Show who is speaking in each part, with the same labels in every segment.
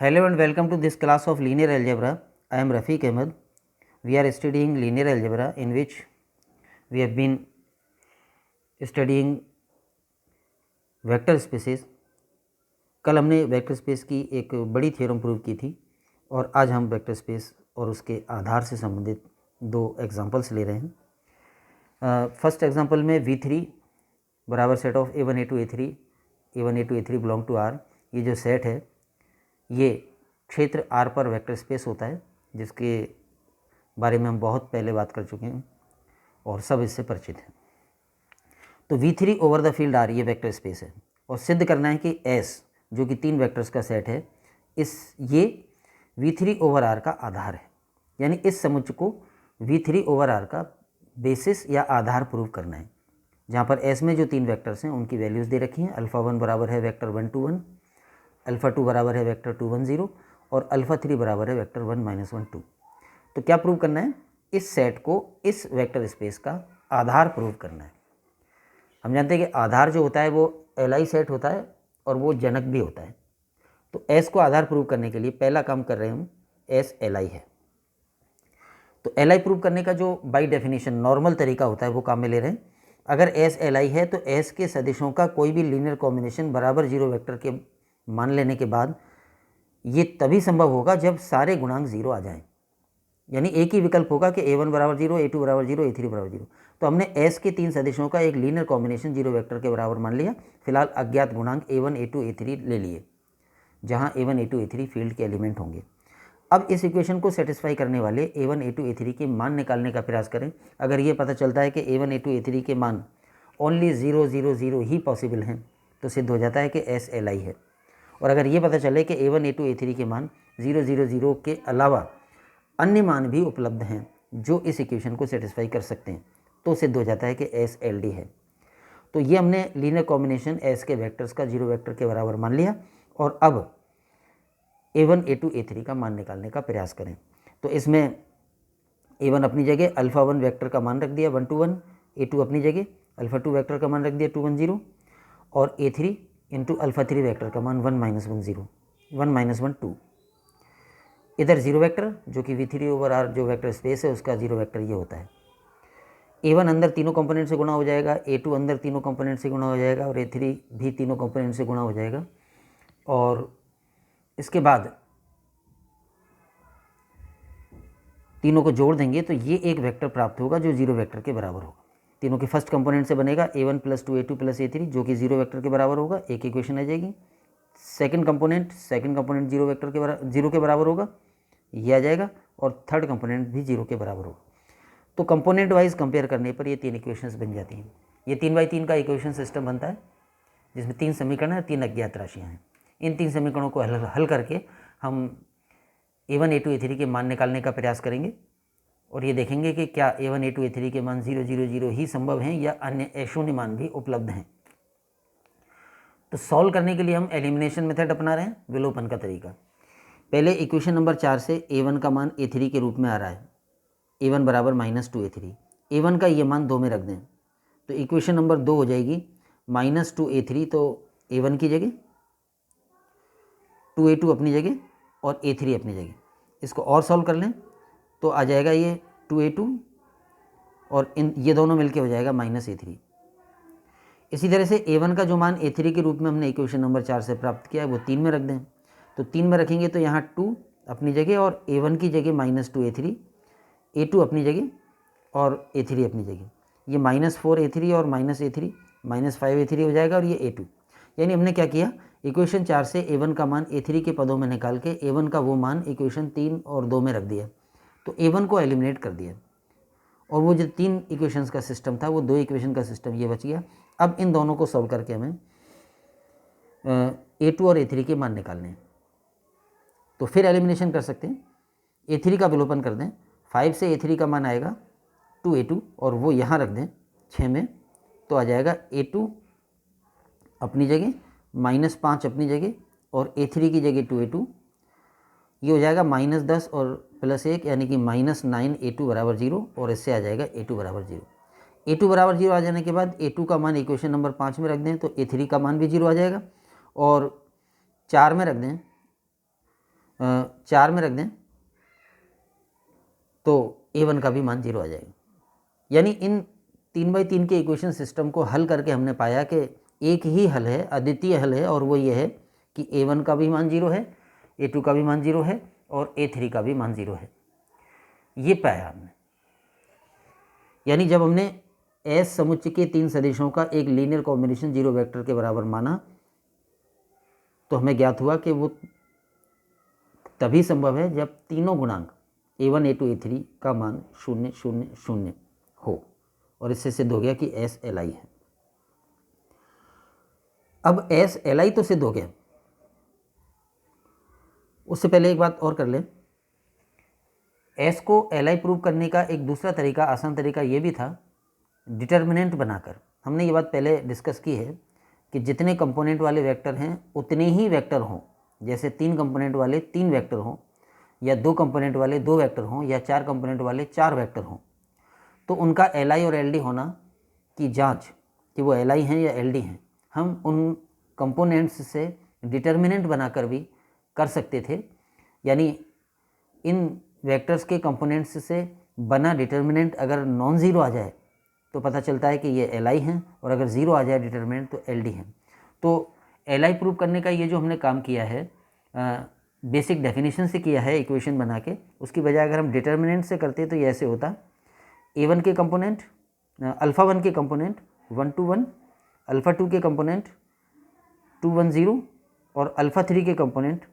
Speaker 1: Hello and welcome to this class of linear algebra. I am Rafiq Ahmed. We are studying linear algebra in which we have been studying vector spaces. कल हमने vector space की एक बड़ी theorem prove की थी और आज हम वेक्टर स्पेस और उसके आधार से संबंधित दो एग्जांपल्स ले रहे हैं. फर्स्ट एग्जांपल में V3 बराबर set of A1 A2 A3 A1 A2 A3 belong to R. ये जो सेट है ये क्षेत्र R पर वेक्टर स्पेस होता है, जिसके बारे में हम बहुत पहले बात कर चुके हैं और सब इससे परिचित हैं. तो V3 over the field R ये वेक्टर स्पेस है और सिद्ध करना है कि S जो कि तीन वेक्टर्स का सेट है ये V3 ओवर R का आधार है. यानी इस समुच्चय को V3 ओवर R का बेसिस या आधार प्रूव करना है, जहाँ पर S में जो तीन वेक्टर्स हैं उनकी वैल्यूज़ दे रखी हैं. अल्फ़ा 1 बराबर है वेक्टर 1 2 1, अल्फ़ा 2 बराबर है वेक्टर 2 1 0 और अल्फ़ा 3 बराबर है वेक्टर 1 -1 2. तो क्या प्रूव करना है? इस सेट को इस वेक्टर स्पेस का आधार प्रूव करना है. हम जानते हैं कि आधार जो होता है वो एलआई सेट होता है और वो जनक भी होता है. तो एस को आधार प्रूव करने के लिए पहला काम कर रहे हैं हम, एस एलआई है. तो एलआई प्रूव करने का जो बाय डेफिनेशन नॉर्मल तरीका होता है वो काम में ले रहे हैं. अगर एस एलआई है तो एस के सदिशों का कोई भी लीनियर कॉम्बिनेशन बराबर जीरो वेक्टर के मान लेने के बाद ये तभी संभव होगा जब सारे गुणांक जीरो आ जाएं. यानी एक ही विकल्प होगा कि A1 बराबर जीरो, A2 बराबर जीरो, A3 बराबर जीरो. तो हमने S के तीन सदिशों का एक लीनियर कॉम्बिनेशन जीरो वेक्टर के बराबर मान लिया. फिलहाल अज्ञात गुणांक A1 A2 A3 ले लिए, जहां A1 A2 A3 फील्ड के एलिमेंट होंगे. अब इस इक्वेशन को सेटिस्फाई करने वाले A1 A2 A3 के मान निकालने का प्रयास करें. अगर ये पता चलता है कि A1 A2 A3 के मान ओनली 0 0 0 ही पॉसिबल हैं तो सिद्ध हो जाता है कि S LI है. और अगर ये पता चले कि A1 A2 A3 के मान 0 0 0 के अलावा अन्य मान भी उपलब्ध हैं जो इस इक्वेशन को सेटिस्फाई कर सकते हैं तो सिद्ध हो जाता है कि S LD है. तो ये हमने लीनियर कॉम्बिनेशन S के वेक्टर्स का जीरो वेक्टर के बराबर मान लिया और अब A1 A2 A3 का मान निकालने का प्रयास करें. तो इसमें A1 अपनी जगह अल्फ़ा 1 वेक्टर का मान रख दिया 1 2 1, A2 अपनी जगह अल्फ़ा 2 वेक्टर का मान रख दिया 2 1 0 और A3 इंटू अल्फ़ा 3 वेक्टर का मान 1 -1 0 1 -1 2. इधर जीरो वेक्टर जो कि V3 ओवर R जो वेक्टर स्पेस है उसका जीरो वेक्टर ये होता है. A1 अंदर तीनों कंपोनेंट से गुणा हो जाएगा, A2 अंदर तीनों कंपोनेंट से गुणा हो जाएगा और A3 भी तीनों कंपोनेंट से गुणा हो जाएगा. और इसके बाद तीनों को जोड़ देंगे तो ये एक वेक्टर प्राप्त होगा जो जीरो वेक्टर के बराबर होगा. तीनों के फर्स्ट कंपोनेंट से बनेगा A1 + 2 A2 + A3 जो कि जीरो वेक्टर के बराबर होगा. एक इक्वेशन आ जाएगी. सेकंड कंपोनेंट जीरो वेक्टर के जीरो के बराबर होगा, ये आ जाएगा. और थर्ड कंपोनेंट भी जीरो के बराबर होगा. तो कंपोनेंट वाइज कंपेयर करने पर ये तीन इक्वेशंस बन जाती हैं. ये 3x3 का इक्वेशन सिस्टम बनता है जिसमें तीन समीकरण और तीन अज्ञात राशियाँ हैं. इन तीन समीकरणों को हल करके हम A1 A2 A3 के मान निकालने का प्रयास करेंगे और ये देखेंगे कि क्या A1 A2 A3 के मान 0 0 0 ही संभव हैं या अन्य अशून्य मान भी उपलब्ध हैं. तो सॉल्व करने के लिए हम एलिमिनेशन मेथड अपना रहे हैं, विलोपन का तरीका. पहले इक्वेशन नंबर 4 से A1 का मान A3 के रूप में आ रहा है. A1 बराबर -2 A3. A1 का ये मान 2 में रख दें तो इक्वेशन नंबर 2 हो जाएगी -2 A3. तो A1 की जगह 2 A2 अपनी जगह और A3 अपनी जगह. इसको और सॉल्व कर लें तो आ जाएगा ये 2 A2 और ये दोनों मिलके हो जाएगा -A3. इसी तरह से A1 का जो मान A3 के रूप में हमने इक्वेशन नंबर 4 से प्राप्त किया है वो 3 में रख दें. तो 3 में रखेंगे तो यहाँ 2 अपनी जगह और A1 की जगह -2 A3, A2 अपनी जगह और A3 अपनी जगह. ये -4 A3 और -A3 -5 A3 हो जाएगा और ये A2. यानी हमने क्या किया, इक्वेशन 4 से A1 का मान A3 के पदों में निकाल के A1 का वो मान इक्वेशन 3 और 2 में रख दिया. तो A1 को एलिमिनेट कर दिया और वो जो तीन इक्वेशंस का सिस्टम था वो दो इक्वेशन का सिस्टम ये बच गया. अब इन दोनों को सॉल्व करके हमें A2 और A3 के मान निकालने हैं. तो फिर एलिमिनेशन कर सकते हैं. A3 का विलोपन कर दें. 5 से A3 का मान आएगा 2 A2 और वो यहाँ रख दें 6 में तो आ जाएगा A2 अपनी जगह -5 अपनी जगह और A3 की जगह 2 A2. ये हो जाएगा -10 और +1 यानी कि -9 A2 बराबर 0 और इससे आ जाएगा A2 बराबर 0. A2 बराबर 0 आ जाने के बाद A2 का मान इक्वेशन नंबर 5 में रख दें तो A3 का मान भी 0 आ जाएगा और 4 में रख दें 4 में रख दें तो A1 का भी मान 0 आ जाएगा। यानी इन 3x3 के इक्वेशन सिस्टम को हल करके हमने पाया कि एक ही हल है, अद्वितीय हल है, और वो ये है कि A1 का भी मान 0 है, A2 का भी मान 0 है और A3 का भी मान 0 है। ये पाया हमने। यानी जब हमने S समुच्चय के 3 सदिशों का एक लीनियर कॉम्बिनेशन 0 वेक्टर के बराबर माना तो हमें ज्ञात हुआ कि वो तभी संभव है जब तीनों गुणांक A1 A2 A3 का मान 0 0 0 हो, और इससे सिद्ध हो गया कि S Li है। अब S Li तो सिद्ध हो गया, उससे पहले एक बात और कर लें। S को Li प्रूव करने का एक दूसरा तरीका, आसान तरीका ये भी था, डिटर्मिनेंट बनाकर। हमने ये बात पहले डिस्कस की है कि जितने कंपोनेंट वाले वेक्टर हैं उतने ही वेक्टर हों। जैसे 3 कंपोनेंट वाले 3 वेक्टर हों, या 2 कंपोनेंट वाले 2 वेक्टर हों, या 4 कंपोनेंट वाले 4 वेक्टर हों, तो उनका Li और Ld होना की जांच कि वो Li हैं या Ld हैं, हम उन कंपोनेंट्स से डिटर्मिनेंट बनाकर भी कर सकते थे। यानी इन वेक्टर्स के कंपोनेंट्स से बना डिटर्मिनेंट अगर नॉन ज़ीरो आ जाए तो पता चलता है कि ये Li हैं, और अगर ज़ीरो आ जाए डिटर्मिनेंट तो Ld हैं। तो Li प्रूव करने का ये जो हमने काम किया है बेसिक डेफिनेशन से किया है इक्वेशन बना के, उसकी बजाय अगर हम डिटर्मिनेंट से करते तो ये ऐसे होता, A1 के कंपोनेंट अल्फ़ा 1 के कंपोनेंट 1 to 1, अल्फ़ा 2 के कंपोनेंट 2 1 0 और अल्फ़ा 3 के कंपोनेंट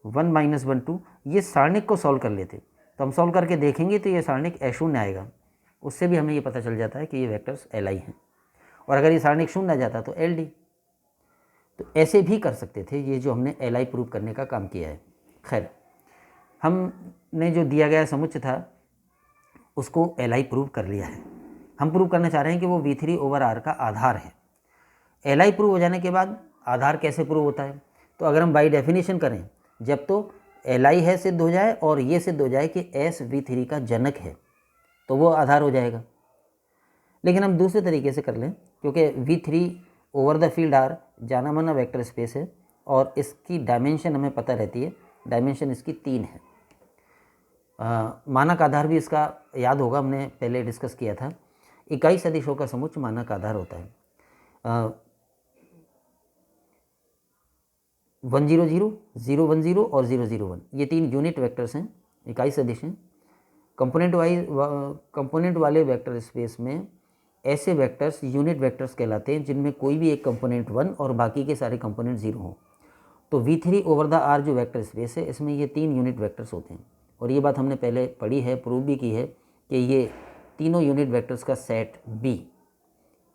Speaker 1: 1 - 1 2, ये सारणिक को सॉल्व कर लेते। तो हम सॉल्व करके देखेंगे तो ये सारणिक A0 आएगा, उससे भी हमें ये पता चल जाता है कि ये वेक्टर्स Li हैं। और अगर ये सारणिक 0 आ जाता तो Ld। तो ऐसे भी कर सकते थे, ये जो हमने Li प्रूव करने का काम किया है। खैर, हमने जो दिया गया समुच्चय था उसको Li प्रूव कर लिया है। हम प्रूव करना चाह रहे हैं कि वो V3/R का आधार है। Li प्रूव हो जाने के बाद आधार कैसे प्रूव होता है? तो अगर हम बाई डेफिनेशन करें, जब तो Li है सिद्ध हो जाए और ये सिद्ध हो जाए कि S V3 का जनक है तो वो आधार हो जाएगा। लेकिन हम दूसरे तरीके से कर लें, क्योंकि V3/R जाना माना वेक्टर स्पेस है और इसकी डायमेंशन हमें पता रहती है, डायमेंशन इसकी 3 है। मानक आधार भी इसका याद होगा, हमने पहले डिस्कस किया था। इकाई सदिशों का समुच्चय मानक आधार होता है। 1 0 0 0 1 0 और 0 0 1, ये 3 यूनिट वेक्टर्स हैं, इकाई सदिश हैं। कंपोनेंट वाले वेक्टर स्पेस में ऐसे वेक्टर्स यूनिट वेक्टर्स कहलाते हैं जिनमें कोई भी एक कंपोनेंट 1 और बाकी के सारे कंपोनेंट 0 हों। तो V3/R जो वेक्टर स्पेस है इसमें ये 3 यूनिट वेक्टर्स होते हैं, और ये बात हमने पहले पढ़ी है, प्रूव भी की है कि ये तीनों यूनिट वेक्टर्स का सेट B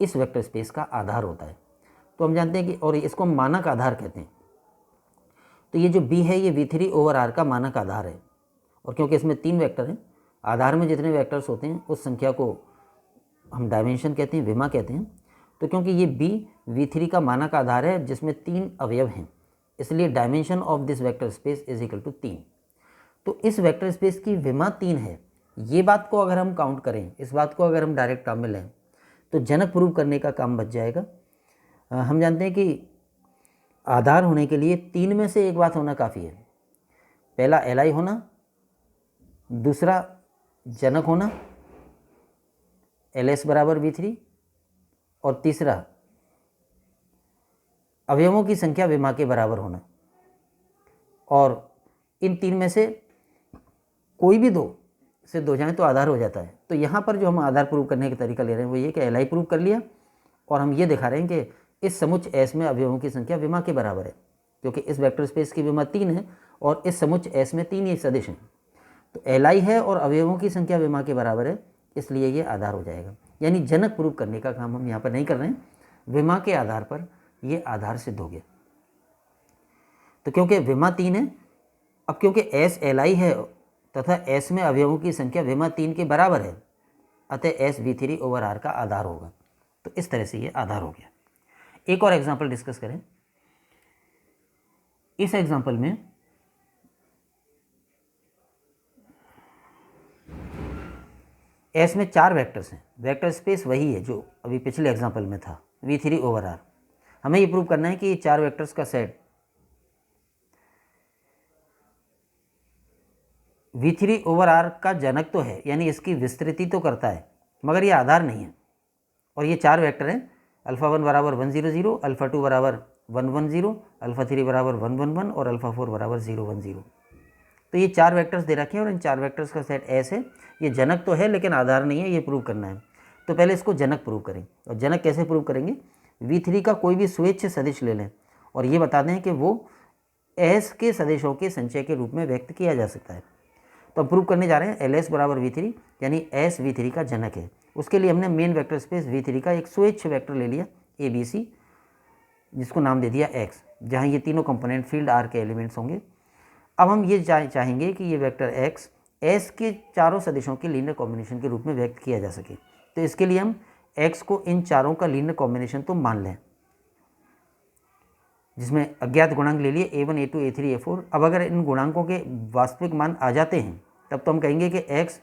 Speaker 1: इस वेक्टर स्पेस का आधार होता है। तो हम जानते हैं कि, और इसको हम मानक आधार कहते हैं। तो ये जो B है ये V3/R का मानक आधार है, और क्योंकि इसमें 3 वेक्टर हैं, आधार में जितने वेक्टर्स होते हैं उस संख्या को हम डायमेंशन कहते हैं, विमा कहते हैं। तो क्योंकि ये B V3 का मानक आधार है जिसमें 3 अवयव हैं, इसलिए dimension of this vector space is equal to 3। तो इस वेक्टर स्पेस की विमा 3 है। ये बात को अगर हम काउंट करें, इस बात को अगर हम डायरेक्ट काम में लें तो जनक प्रूव करने का काम बच जाएगा। हम जानते हैं कि आधार होने के लिए 3 में से एक बात होना काफ़ी है। पहला Li होना, दूसरा जनक होना LS बराबर V3, और तीसरा अवयवों की संख्या विमा के बराबर होना। और इन 3 में से कोई भी 2 सिद्ध हो जाए तो आधार हो जाता है। तो यहाँ पर जो हम आधार प्रूव करने का तरीका ले रहे हैं वो ये कि Li प्रूव कर लिया, और हम ये दिखा रहे हैं कि इस समुच्चय S में अवयवों की संख्या विमा के बराबर है, क्योंकि इस वेक्टर स्पेस की विमा 3 है और इस समुच्चय S में 3 ही सदिश हैं। तो Li है और अवयवों की संख्या विमा के बराबर है, इसलिए ये आधार हो जाएगा। यानी जनक प्रूव करने का काम हम यहाँ पर नहीं कर रहे हैं, विमा के आधार पर ये आधार सिद्ध हो गया। तो क्योंकि विमा 3 है, अब क्योंकि S Li है तथा S में अवयवों की संख्या विमा 3 के बराबर है, अतः S V3/R का आधार होगा। तो इस तरह से ये आधार हो गया। एक और एग्जाम्पल डिस्कस करें। इस एग्जाम्पल में S में 4 वेक्टर्स हैं, वेक्टर स्पेस वही है जो अभी पिछले एग्जाम्पल में था, V3/R। हमें ये प्रूव करना है कि ये 4 वेक्टर्स का सेट V3 ओवर R का जनक तो है, यानी इसकी विस्तृति तो करता है, मगर ये आधार नहीं है। और ये 4 वेक्टर हैं, अल्फ़ा 1 बराबर 1 0 0, अल्फ़ा 2 बराबर 1 1 0, अल्फ़ा 3 बराबर 1 1 1 और अल्फ़ा 4 बराबर 0 1 0। तो ये 4 वेक्टर्स दे रखे हैं और इन 4 वेक्टर्स का सेट एस है। ये जनक तो है लेकिन आधार नहीं है, ये प्रूव करना है। तो पहले इसको जनक प्रूव करें। और जनक कैसे प्रूव करेंगे? V3 का कोई भी स्वेच्छ सदिश ले लें और ये बता दें कि वो एस के सदिशों के संचय के रूप में व्यक्त किया जा सकता है। तो हम प्रूव करने जा रहे हैं LS बराबर V3, यानी S V3 का जनक है। उसके लिए हमने मेन वेक्टर स्पेस V3 का एक स्वेच्छ वेक्टर ले लिया ABC, जिसको नाम दे दिया X, जहाँ ये तीनों कंपोनेंट फील्ड R के एलिमेंट्स होंगे। अब हम ये चाहेंगे कि ये वेक्टर X S के चारों सदिशों के लीनियर कॉम्बिनेशन के रूप में व्यक्त किया जा सके। तो इसके लिए हम X को इन चारों का लीनियर कॉम्बिनेशन तो मान लें, जिसमें अज्ञात गुणांक ले लिए A1 A2 A3 A4। अब अगर इन गुणांकों के वास्तविक मान आ जाते हैं तब तो हम कहेंगे कि X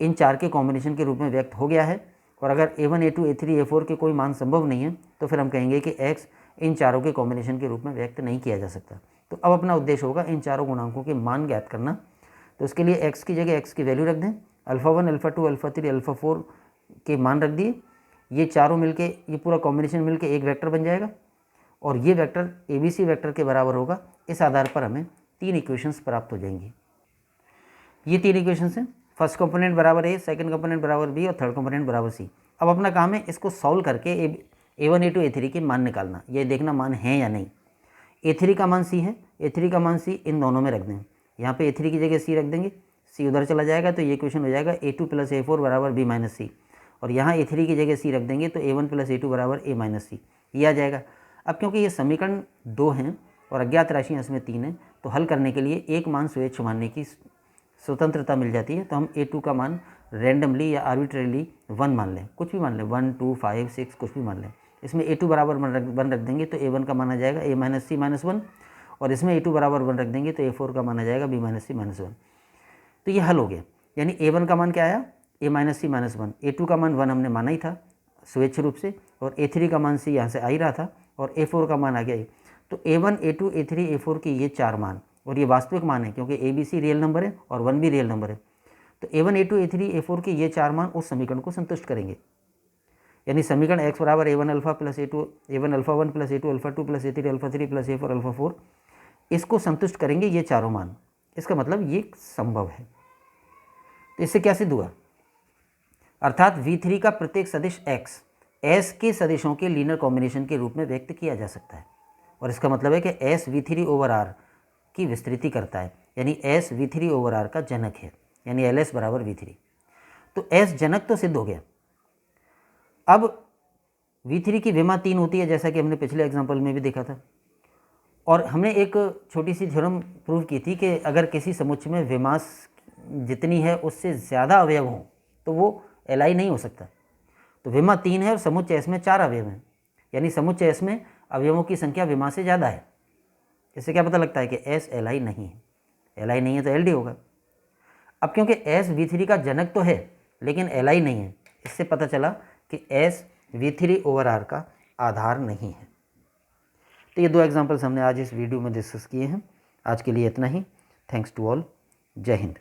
Speaker 1: इन 4 के कॉम्बिनेशन के रूप में व्यक्त हो गया है। और अगर A1 A2 A3 A4 के कोई मान संभव नहीं है तो फिर हम कहेंगे कि X इन चारों के कॉम्बिनेशन के रूप में व्यक्त नहीं किया जा सकता। तो अब अपना उद्देश्य होगा इन चारों गुणांकों के मान ज्ञात करना। तो उसके लिए X की जगह X की वैल्यू रख दें, अल्फ़ा 1 अल्फ़ा 2 अल्फ़ा 3 अल्फ़ा 4 के मान रख दिए। ये चारों मिलके, ये पूरा कॉम्बिनेशन मिलके एक वेक्टर बन जाएगा और ये वेक्टर ABC वेक्टर के बराबर होगा। इस आधार पर हमें 3 इक्वेशंस प्राप्त हो जाएंगी। ये 3 इक्वेशंस हैं। फर्स्ट कंपोनेंट बराबर A, सेकंड कंपोनेंट बराबर B और थर्ड कंपोनेंट बराबर C। अब अपना काम है इसको सॉल्व करके A1 A2 A3 के मान निकालना, ये देखना मान है या नहीं। A3 का मान C है, A3 का मान C इन दोनों में रख दें। यहाँ पे A3 की जगह C रख देंगे, C उधर चला जाएगा तो ये इक्वेशन हो जाएगा A2 प्लस A4 बराबर B माइनस C। और यहाँ A3 की जगह C रख देंगे तो A1 प्लस A2 बराबर A माइनस C, ये आ जाएगा। अब क्योंकि ये समीकरण 2 हैं और अज्ञात राशियाँ इसमें 3 हैं, तो हल करने के लिए एक मान स्वेच्छ मानने की स्वतंत्रता मिल जाती है। तो हम A2 का मान रैंडमली या आर्बिट्रेरली 1 मान लें, कुछ भी मान लें, 1 2 5 6 कुछ भी मान लें। इसमें A2 बराबर 1 रख देंगे तो A1 का मान आ जाएगा A माइनस C माइनस 1, और इसमें A2 बराबर 1 रख देंगे तो A4 का मान आ जाएगा B माइनस C माइनस 1। तो ये हल हो गया। यानी A1 का मान क्या आया? A minus C minus 1। A2 का मान 1 हमने माना ही था स्वेच्छ रूप से, और A3 का मान C यहाँ से आ ही रहा था, और A4 का मान आ गया। तो A1 A2 A3 A4 के ये 4 मान, और ये वास्तविक मान है क्योंकि ABC रियल नंबर है और 1 भी रियल नंबर है। तो A1 A2 A3 A4 के ये 4 मान उस समीकरण को संतुष्ट करेंगे। यानी समीकरण x बराबर A1 alpha plus A1 alpha 1 plus A2 alpha 2 plus A3 alpha 3 plus A4 alpha 4, इसको संतुष्ट करेंगे ये चारों मान। इसका मतलब ये संभव है। तो इससे क्या सिद्ध हुआ? अर्थात V3 का प्रत्येक सदिश x S के सदिशों के लीनियर कॉम्बिनेशन के रूप में व्यक्त किया जा सकता है। और इसका मतलब है कि S V3 ओवर R की विस्तृति करता है, यानी S V3 ओवर R का जनक है, यानी LS बराबर V3। तो S जनक तो सिद्ध हो गया। अब V3 की विमा 3 होती है, जैसा कि हमने पिछले एग्जाम्पल में भी देखा था। और हमने एक छोटी सी थ्योरम प्रूव की थी कि अगर किसी समुच्चय में विमास जितनी है उससे ज़्यादा अवयव हों तो वो LI नहीं हो सकता। तो विमा 3 है और समुच्चय S में 4 अवयव हैं, यानी समुच्चय S में अवयवों की संख्या विमा से ज़्यादा है। इससे क्या पता लगता है कि S LI नहीं है। LI नहीं है तो LD होगा। अब क्योंकि S V3 का जनक तो है लेकिन LI नहीं है, इससे पता चला कि S V3 ओवर R का आधार नहीं है। तो ये 2 एग्जाम्पल्स हमने आज इस वीडियो में डिस्कस किए हैं। आज के लिए इतना ही। Thanks to all. जय हिंद।